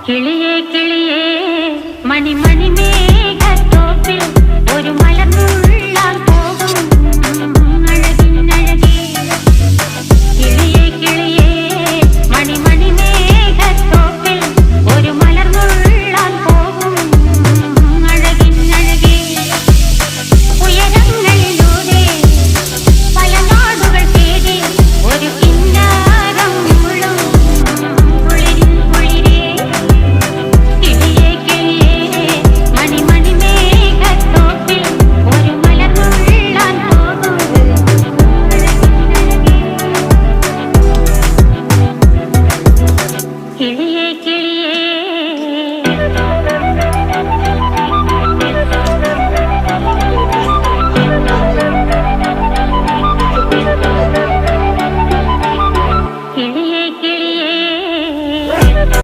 കിളിയേ കിളിയേ മണി മണി മേഘത്തോപ്പിൽ ഒരു മലർന്നുള്ളാൻ പോകും അഴകിനഴകേ. കിളിയേ കിളിയേ മണി മണി മേഘത്തോപ്പിൽ ഒരു മലർന്നുള്ളാൻ പോകും അഴകിനഴകേ. ഉയരങ്ങളിലൂടെ പല നാടുകൾ തേടി ഒരു കിന്നാരം മുഴും കുളിരിൻ കുളിരേ. കിളിയേ കിളിയേ മണി മണി മേഘത്തോപ്പിൽ ഒരു മലർന്നുള്ളാൻ പോകും അഴകിനഴകേ. കിളിയേ കിളിയേ